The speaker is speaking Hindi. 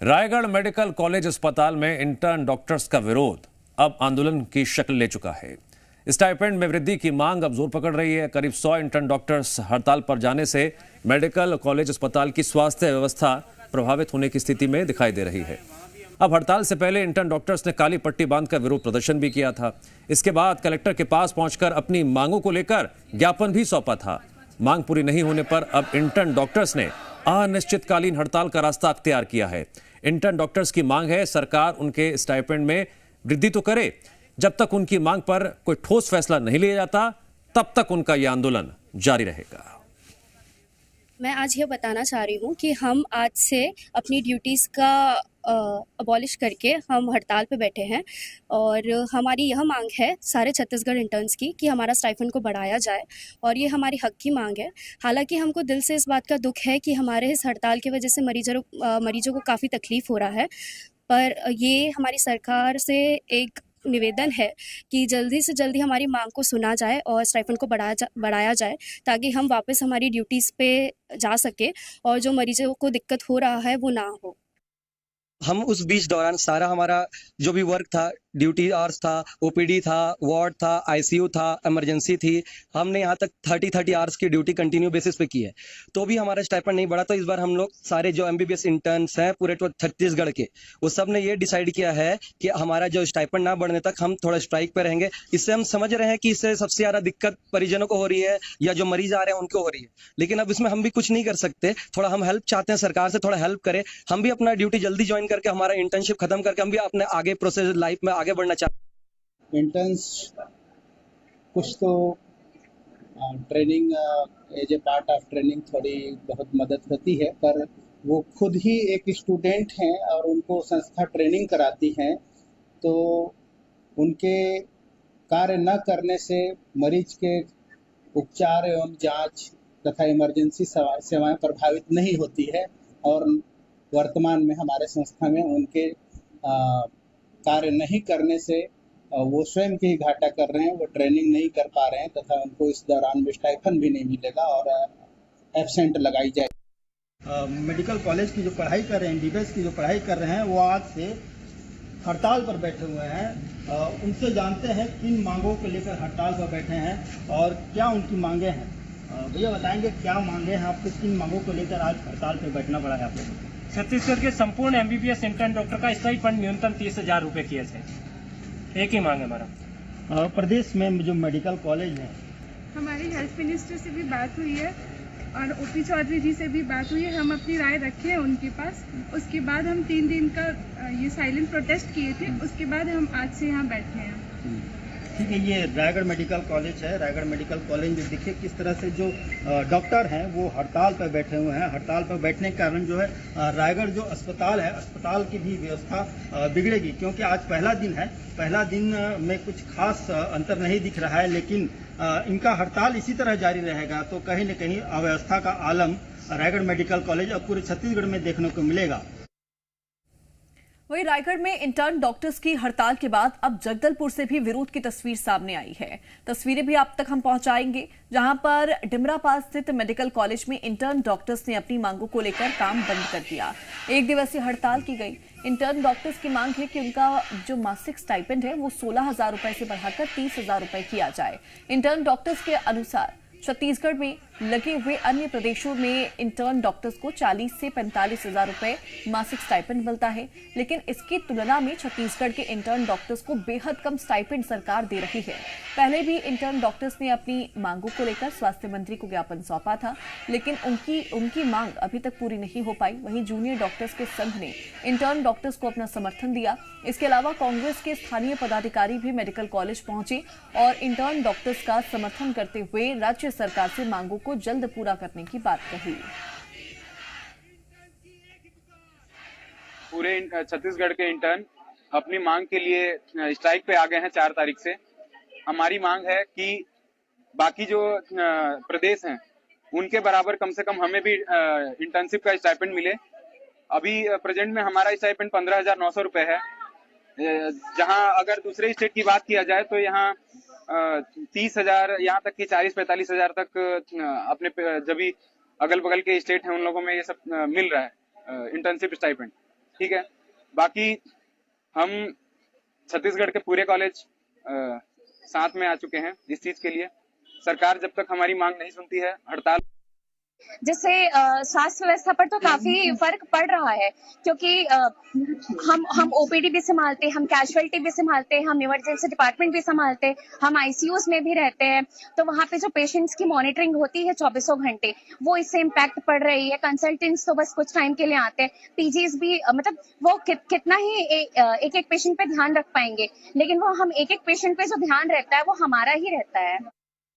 रायगढ़ मेडिकल कॉलेज अस्पताल में इंटर्न डॉक्टर्स का विरोध अब आंदोलन की शक्ल ले चुका है। स्टाइपेंड में वृद्धि की मांग अब जोर पकड़ रही है। करीब 100 इंटर्न डॉक्टर्स हड़ताल पर जाने से मेडिकल कॉलेज अस्पताल की स्वास्थ्य व्यवस्था प्रभावित होने की स्थिति में दिखाई दे रही है। अब हड़ताल से पहले इंटर्न डॉक्टर्स ने काली पट्टी बांधकर विरोध प्रदर्शन भी किया था। इसके बाद कलेक्टर के पास पहुंचकर अपनी मांगों को लेकर ज्ञापन भी सौंपा था। मांग पूरी नहीं होने पर अब इंटर्न डॉक्टर्स ने अनिश्चितकालीन हड़ताल का रास्ता अख्तियार किया है। इंटर्न डॉक्टर्स की मांग है सरकार उनके स्टाइपेंड में वृद्धि तो करे, जब तक उनकी मांग पर कोई ठोस फैसला नहीं लिया जाता तब तक उनका यह आंदोलन जारी रहेगा। मैं आज ये बताना चाह रही हूँ कि हम आज से अपनी ड्यूटीज़ का अबॉलिश करके हम हड़ताल पे बैठे हैं और हमारी यह मांग है सारे छत्तीसगढ़ इंटर्न्स की कि हमारा स्टाइपेंड को बढ़ाया जाए और ये हमारी हक की मांग है। हालांकि हमको दिल से इस बात का दुख है कि हमारे इस हड़ताल की वजह से मरीजों को काफ़ी तकलीफ़ हो रहा है, पर ये हमारी सरकार से एक निवेदन है कि जल्दी से जल्दी हमारी मांग को सुना जाए और स्टाइपेंड को बढ़ाया जाए ताकि हम वापस हमारी ड्यूटीज़ पे जा सके और जो मरीजों को दिक्कत हो रहा है वो ना हो। हम उस बीच दौरान सारा हमारा जो भी वर्क था, ड्यूटी आवर्स था, ओपीडी था, वार्ड था, आईसीयू था, इमरजेंसी थी, हमने यहाँ तक 30 आवर्स की ड्यूटी कंटिन्यू बेसिस पे की है, तो भी हमारा स्टाइपेंड नहीं बढ़ा। तो इस बार हम लोग सारे जो एमबीबीएस इंटर्न्स हैं पूरे छत्तीसगढ़ के, वो सब ने ये डिसाइड किया है कि हमारा जो स्टाइपेंड ना बढ़ने तक हम थोड़ा स्ट्राइक पे रहेंगे। इससे हम समझ रहे हैं कि इससे सबसे ज्यादा दिक्कत परिजनों को हो रही है या जो मरीज आ रहे हैं उनको हो रही है, लेकिन अब इसमें हम भी कुछ नहीं कर सकते। थोड़ा हम हेल्प चाहते हैं, सरकार से थोड़ा हेल्प करे, हम भी अपना ड्यूटी जल्दी ज्वाइन करके हमारा इंटर्नशिप खत्म करके हम भी अपने आगे प्रोसेस लाइफ में आगे बढ़ना चाहते हैं। इंटर्न्स कुछ तो training as a part of training थोड़ी बहुत मदद होती है, पर वो खुद ही एक स्टूडेंट हैं और उनको संस्था ट्रेनिंग कराती है, तो उनके कार्य न करने से मरीज के उपचार एवं जांच तथा इमरजेंसी सेवाएं प्रभावित नहीं होती है। और वर्तमान में हमारे संस्था में उनके कार्य नहीं करने से वो स्वयं के ही घाटा कर रहे हैं, वो ट्रेनिंग नहीं कर पा रहे हैं तथा उनको इस दौरान में स्टाइपेंड भी नहीं मिलेगा और एब्सेंट लगाई जाए। मेडिकल कॉलेज की जो पढ़ाई कर रहे हैं, एमबीबीएस की जो पढ़ाई कर रहे हैं, वो आज से हड़ताल पर बैठे हुए हैं। उनसे जानते हैं किन मांगों को लेकर हड़ताल पर बैठे हैं और क्या उनकी मांगे हैं। भैया बताएंगे क्या मांगे हैं आपको, किन मांगों को लेकर आज हड़ताल पर बैठना पड़ा है आप लोगों को? छत्तीसगढ़ के संपूर्ण एमबीबीएस इंटर्न डॉक्टर का स्टाइपेंड न्यूनतम 30,000 रुपये किया जाए, एक ही मांग है हमारा। प्रदेश में जो मेडिकल कॉलेज है, हमारी हेल्थ मिनिस्टर से भी बात हुई है और ओपी चौधरी जी से भी बात हुई है, हम अपनी राय रखे हैं उनके पास। उसके बाद हम 3 दिन का ये साइलेंट प्रोटेस्ट किए थे, उसके बाद हम आज से यहाँ बैठे हैं। ठीक है, ये रायगढ़ मेडिकल कॉलेज है। रायगढ़ मेडिकल कॉलेज में देखिए किस तरह से जो डॉक्टर हैं वो हड़ताल पर बैठे हुए हैं। हड़ताल पर बैठने के कारण जो है रायगढ़ जो अस्पताल है, अस्पताल की भी व्यवस्था बिगड़ेगी, क्योंकि आज पहला दिन है। पहला दिन में कुछ खास अंतर नहीं दिख रहा है, लेकिन इनका हड़ताल इसी तरह जारी रहेगा तो कहीं न कहीं अव्यवस्था का आलम रायगढ़ मेडिकल कॉलेज और पूरे छत्तीसगढ़ में देखने को मिलेगा। वहीं रायगढ़ में इंटर्न डॉक्टर्स की हड़ताल के बाद अब जगदलपुर से भी विरोध की तस्वीर सामने आई है। तस्वीरें भी आप तक हम पहुंचाएंगे, जहां पर डिमरापाल स्थित मेडिकल कॉलेज में इंटर्न डॉक्टर्स ने अपनी मांगों को लेकर काम बंद कर दिया। 1 दिवसीय हड़ताल की गई। इंटर्न डॉक्टर्स की मांग है कि उनका जो मासिक स्टाइपेंड है वो 16,000 रुपए से बढ़ाकर 30,000 रुपए किया जाए। इंटर्न डॉक्टर्स के अनुसार छत्तीसगढ़ में लगे हुए अन्य प्रदेशों में इंटर्न डॉक्टर्स को 40 से 45,000 रुपए मासिक स्टाइपेंड मिलता है, लेकिन इसकी तुलना में छत्तीसगढ़ के इंटर्न डॉक्टर्स को बेहद कम स्टाइपेंड सरकार दे रही है। पहले भी इंटर्न डॉक्टर्स ने अपनी मांगों को लेकर स्वास्थ्य मंत्री को ज्ञापन सौंपा था, लेकिन उनकी मांग अभी तक पूरी नहीं हो पाई। वहीं जूनियर डॉक्टर्स के संघ ने इंटर्न डॉक्टर्स को अपना समर्थन दिया। इसके अलावा कांग्रेस के स्थानीय पदाधिकारी भी मेडिकल कॉलेज पहुंचे और इंटर्न डॉक्टर्स का समर्थन करते हुए राज्य सरकार से मांगों को जल्द पूरा करने की बात कही। पूरे छत्तीसगढ़ के इंटर्न अपनी मांग के लिए स्ट्राइक पे आ गए हैं 4 तारीख से। हमारी मांग है कि बाकी जो प्रदेश हैं उनके बराबर कम से कम हमें भी इंटर्नशिप का स्टाइपेंड मिले। अभी प्रेजेंट में हमारा स्टाइपेंड 15,900 रुपए है, जहां अगर दूसरे स्टेट की बात किया जाए तो यहाँ 30,000 यहाँ तक कि 40-45,000 तक अपने जब भी अगल बगल के स्टेट हैं उन लोगों में ये सब मिल रहा है इंटर्नशिप स्टाइपेंड। ठीक है। बाकी हम छत्तीसगढ़ के पूरे कॉलेज साथ में आ चुके हैं इस चीज के लिए। सरकार जब तक हमारी मांग नहीं सुनती है, हड़ताल जिससे स्वास्थ्य व्यवस्था पर तो काफी फर्क पड़ रहा है, क्योंकि हम ओपीडी भी संभालते, हम कैजुअलिटी भी संभालते, हम इमरजेंसी डिपार्टमेंट भी संभालते, हम आईसीयूज में भी रहते हैं। तो वहाँ पे जो पेशेंट्स की मॉनिटरिंग होती है 24 घंटे, वो इससे इम्पैक्ट पड़ रही है। कंसल्टेंट्स तो बस कुछ टाइम के लिए आते हैं, पीजीज भी मतलब वो कितना ही एक पेशेंट पे ध्यान रख पाएंगे, लेकिन वो हम एक पेशेंट पे जो ध्यान रहता है वो हमारा ही रहता है।